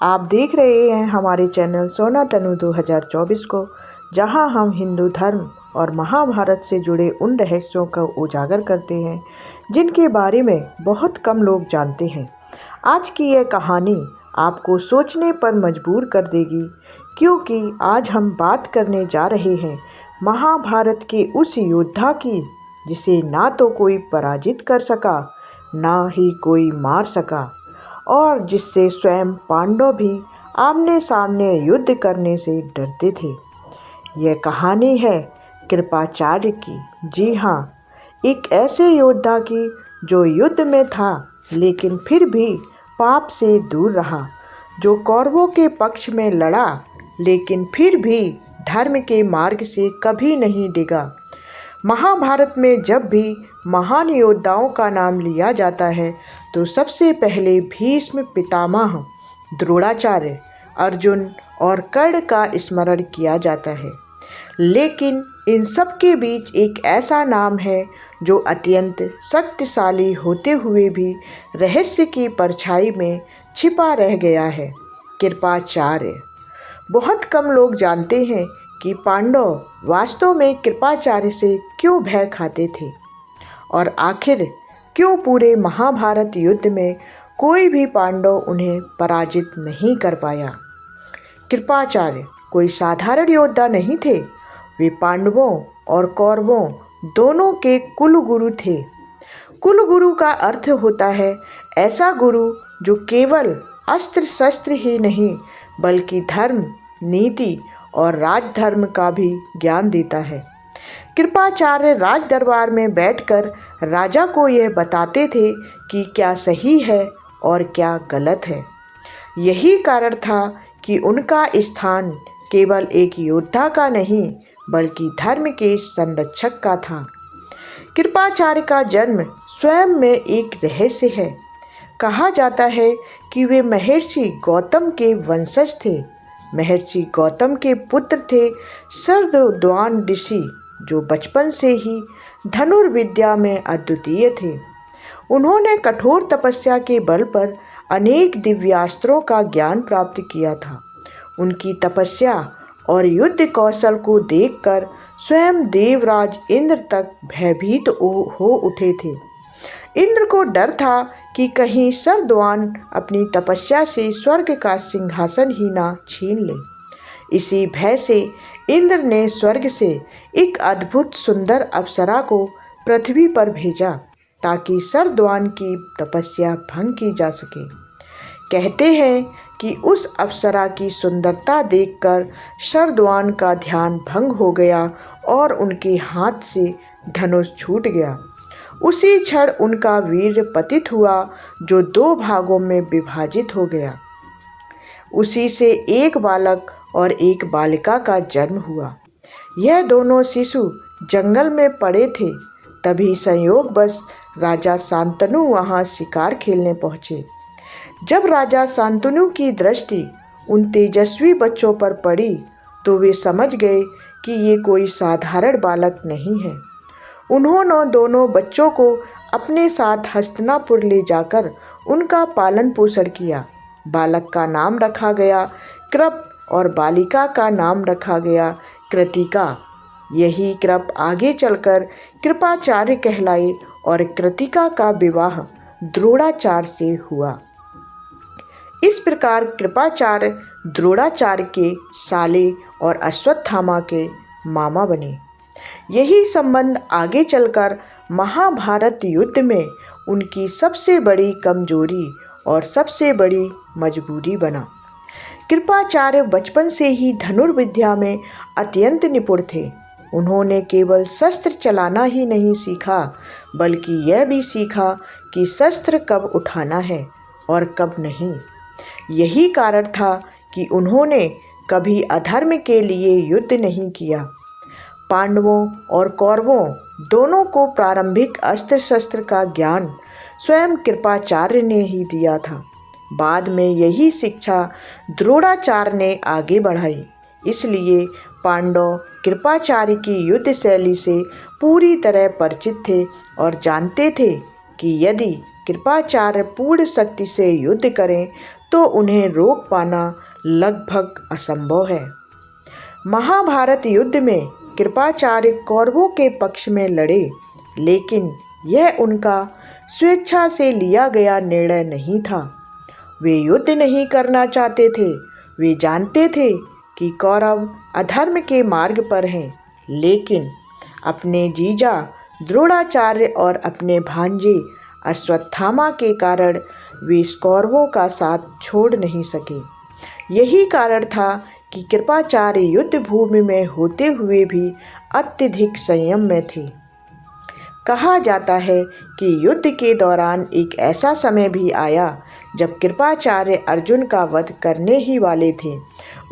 आप देख रहे हैं हमारे चैनल सोना तनु 2024 को, जहां हम हिंदू धर्म और महाभारत से जुड़े उन रहस्यों को उजागर करते हैं जिनके बारे में बहुत कम लोग जानते हैं। आज की यह कहानी आपको सोचने पर मजबूर कर देगी, क्योंकि आज हम बात करने जा रहे हैं महाभारत के उस योद्धा की जिसे ना तो कोई पराजित कर सका, ना ही कोई मार सका, और जिससे स्वयं पांडव भी आमने सामने युद्ध करने से डरते थे। यह कहानी है कृपाचार्य की। जी हाँ, एक ऐसे योद्धा की जो युद्ध में था लेकिन फिर भी पाप से दूर रहा, जो कौरवों के पक्ष में लड़ा लेकिन फिर भी धर्म के मार्ग से कभी नहीं डिगा। महाभारत में जब भी महान योद्धाओं का नाम लिया जाता है तो सबसे पहले भीष्म पितामह, द्रोणाचार्य, अर्जुन और कर्ण का स्मरण किया जाता है। लेकिन इन सब के बीच एक ऐसा नाम है जो अत्यंत शक्तिशाली होते हुए भी रहस्य की परछाई में छिपा रह गया है, कृपाचार्य। बहुत कम लोग जानते हैं कि पांडव वास्तव में कृपाचार्य से क्यों भय खाते थे और आखिर क्यों पूरे महाभारत युद्ध में कोई भी पांडव उन्हें पराजित नहीं कर पाया। कृपाचार्य कोई साधारण योद्धा नहीं थे, वे पांडवों और कौरवों दोनों के कुलगुरु थे। कुलगुरु का अर्थ होता है ऐसा गुरु जो केवल अस्त्र शस्त्र ही नहीं बल्कि धर्म, नीति और राजधर्म का भी ज्ञान देता है। कृपाचार्य राज दरबार में बैठकर राजा को यह बताते थे कि क्या सही है और क्या गलत है। यही कारण था कि उनका स्थान केवल एक योद्धा का नहीं बल्कि धर्म के संरक्षक का था। कृपाचार्य का जन्म स्वयं में एक रहस्य है। कहा जाता है कि वे महर्षि गौतम के वंशज थे। महर्षि गौतम के पुत्र थे शरद्वान ऋषि, जो बचपन से ही धनुर्विद्या में अद्वितीय थे। उन्होंने कठोर तपस्या के बल पर अनेक दिव्यास्त्रों का ज्ञान प्राप्त किया था। उनकी तपस्या और युद्ध कौशल को देखकर स्वयं देवराज इंद्र तक भयभीत हो उठे थे। इंद्र को डर था कि कहीं शरद्वान अपनी तपस्या से स्वर्ग का सिंहासन ही ना छीन ले। इसी भय से इंद्र ने स्वर्ग से एक अद्भुत सुंदर अप्सरा को पृथ्वी पर भेजा ताकि शरद्वान की तपस्या भंग की जा सके। कहते हैं कि उस अप्सरा की सुंदरता देखकर शरद्वान का ध्यान भंग हो गया और उनके हाथ से धनुष छूट गया। उसी क्षण उनका वीर पतित हुआ, जो 2 भागों में विभाजित हो गया। उसी से एक बालक और एक बालिका का जन्म हुआ। यह दोनों शिशु जंगल में पड़े थे। तभी संयोगवश राजा शांतनु वहां शिकार खेलने पहुंचे। जब राजा शांतनु की दृष्टि उन तेजस्वी बच्चों पर पड़ी तो वे समझ गए कि ये कोई साधारण बालक नहीं है। उन्होंने दोनों बच्चों को अपने साथ हस्तिनापुर ले जाकर उनका पालन पोषण किया। बालक का नाम रखा गया कृप और बालिका का नाम रखा गया कृतिका। यही कृप आगे चलकर कृपाचार्य कहलाए और कृतिका का विवाह द्रोणाचार्य से हुआ। इस प्रकार कृपाचार्य द्रोणाचार्य के साले और अश्वत्थामा के मामा बने। यही संबंध आगे चलकर महाभारत युद्ध में उनकी सबसे बड़ी कमजोरी और सबसे बड़ी मजबूरी बना। कृपाचार्य बचपन से ही धनुर्विद्या में अत्यंत निपुण थे। उन्होंने केवल शस्त्र चलाना ही नहीं सीखा बल्कि यह भी सीखा कि शस्त्र कब उठाना है और कब नहीं। यही कारण था कि उन्होंने कभी अधर्म के लिए युद्ध नहीं किया। पांडवों और कौरवों दोनों को प्रारंभिक अस्त्र शस्त्र का ज्ञान स्वयं कृपाचार्य ने ही दिया था। बाद में यही शिक्षा द्रोणाचार्य ने आगे बढ़ाई। इसलिए पांडव कृपाचार्य की युद्ध शैली से पूरी तरह परिचित थे और जानते थे कि यदि कृपाचार्य पूर्ण शक्ति से युद्ध करें तो उन्हें रोक पाना लगभग असंभव है। महाभारत युद्ध में कृपाचार्य कौरवों के पक्ष में लड़े, लेकिन यह उनका स्वेच्छा से लिया गया निर्णय नहीं था। वे युद्ध नहीं करना चाहते थे। वे जानते थे कि कौरव अधर्म के मार्ग पर हैं, लेकिन अपने जीजा द्रोणाचार्य और अपने भांजे अश्वत्थामा के कारण वे कौरवों का साथ छोड़ नहीं सके। यही कारण था कि कृपाचार्य युद्ध भूमि में होते हुए भी अत्यधिक संयम में थे। कहा जाता है कि युद्ध के दौरान एक ऐसा समय भी आया जब कृपाचार्य अर्जुन का वध करने ही वाले थे।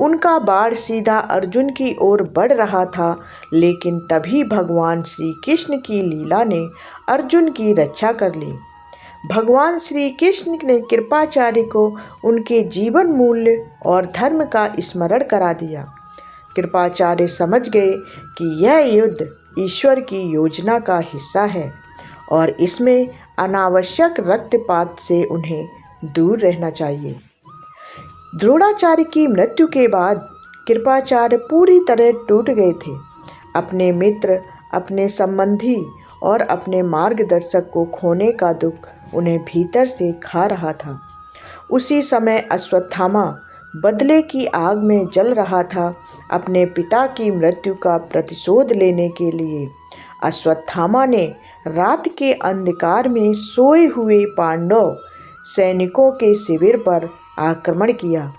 उनका बाण सीधा अर्जुन की ओर बढ़ रहा था, लेकिन तभी भगवान श्री कृष्ण की लीला ने अर्जुन की रक्षा कर ली। भगवान श्री कृष्ण ने कृपाचार्य को उनके जीवन मूल्य और धर्म का स्मरण करा दिया। कृपाचार्य समझ गए कि यह युद्ध ईश्वर की योजना का हिस्सा है और इसमें अनावश्यक रक्तपात से उन्हें दूर रहना चाहिए। द्रोणाचार्य की मृत्यु के बाद कृपाचार्य पूरी तरह टूट गए थे। अपने मित्र, अपने संबंधी और अपने मार्गदर्शक को खोने का दुख उन्हें भीतर से खा रहा था। उसी समय अश्वत्थामा बदले की आग में जल रहा था। अपने पिता की मृत्यु का प्रतिशोध लेने के लिए अश्वत्थामा ने रात के अंधकार में सोए हुए पांडव सैनिकों के शिविर पर आक्रमण किया।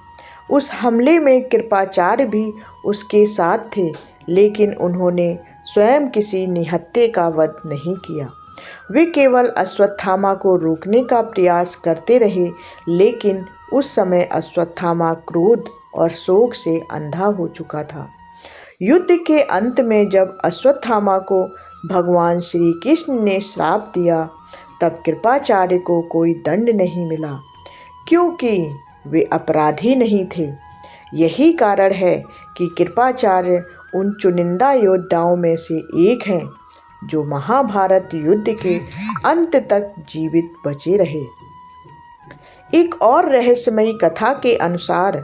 उस हमले में कृपाचार्य भी उसके साथ थे, लेकिन उन्होंने स्वयं किसी निहत्थे का वध नहीं किया। वे केवल अश्वत्थामा को रोकने का प्रयास करते रहे, लेकिन उस समय अश्वत्थामा क्रोध और शोक से अंधा हो चुका था। युद्ध के अंत में जब अश्वत्थामा को भगवान श्री कृष्ण ने श्राप दिया, तब कृपाचार्य को कोई दंड नहीं मिला, क्योंकि वे अपराधी नहीं थे। यही कारण है कि कृपाचार्य उन चुनिंदा योद्धाओं में से एक हैं जो महाभारत युद्ध के अंत तक जीवित बचे रहे। एक और रहस्यमयी कथा के अनुसार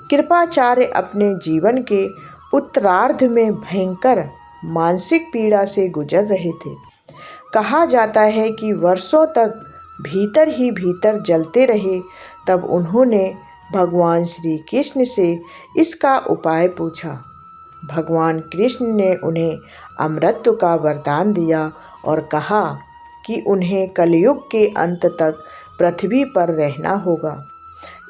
कृपाचार्य अपने जीवन के उत्तरार्ध में भयंकर मानसिक पीड़ा से गुजर रहे थे। कहा जाता है कि वर्षों तक भीतर ही भीतर जलते रहे। तब उन्होंने भगवान श्री कृष्ण से इसका उपाय पूछा। भगवान कृष्ण ने उन्हें अमरत्व का वरदान दिया और कहा कि उन्हें कलयुग के अंत तक पृथ्वी पर रहना होगा।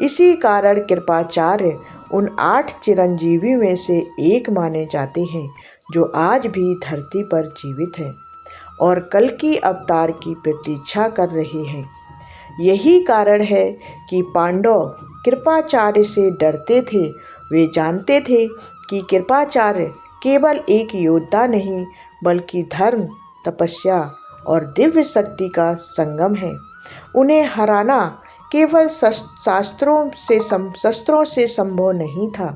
इसी कारण कृपाचार्य उन 8 चिरंजीवी में से एक माने जाते हैं जो आज भी धरती पर जीवित हैं और कल्कि अवतार की प्रतीक्षा कर रहे हैं। यही कारण है कि पांडव कृपाचार्य से डरते थे। वे जानते थे कि कृपाचार्य केवल एक योद्धा नहीं, बल्कि धर्म, तपस्या और दिव्य शक्ति का संगम है। उन्हें हराना केवल शस्त्रों से संभव नहीं था।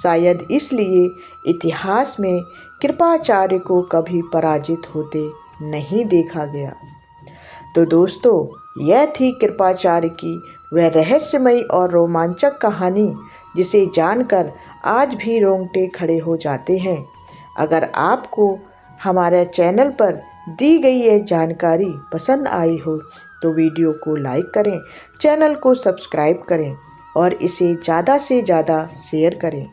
शायद इसलिए इतिहास में कृपाचार्य को कभी पराजित होते नहीं देखा गया। तो दोस्तों, यह थी कृपाचार्य की वह रहस्यमयी और रोमांचक कहानी जिसे जानकर आज भी रोंगटे खड़े हो जाते हैं। अगर आपको हमारे चैनल पर दी गई यह जानकारी पसंद आई हो तो वीडियो को लाइक करें, चैनल को सब्सक्राइब करें और इसे ज़्यादा से ज़्यादा शेयर करें।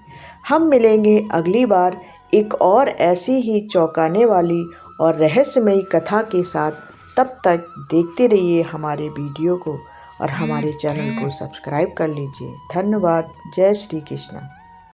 हम मिलेंगे अगली बार एक और ऐसी ही चौंकाने वाली और रहस्यमयी कथा के साथ। तब तक देखते रहिए हमारे वीडियो को और हमारे चैनल को सब्सक्राइब कर लीजिए। धन्यवाद। जय श्री कृष्ण।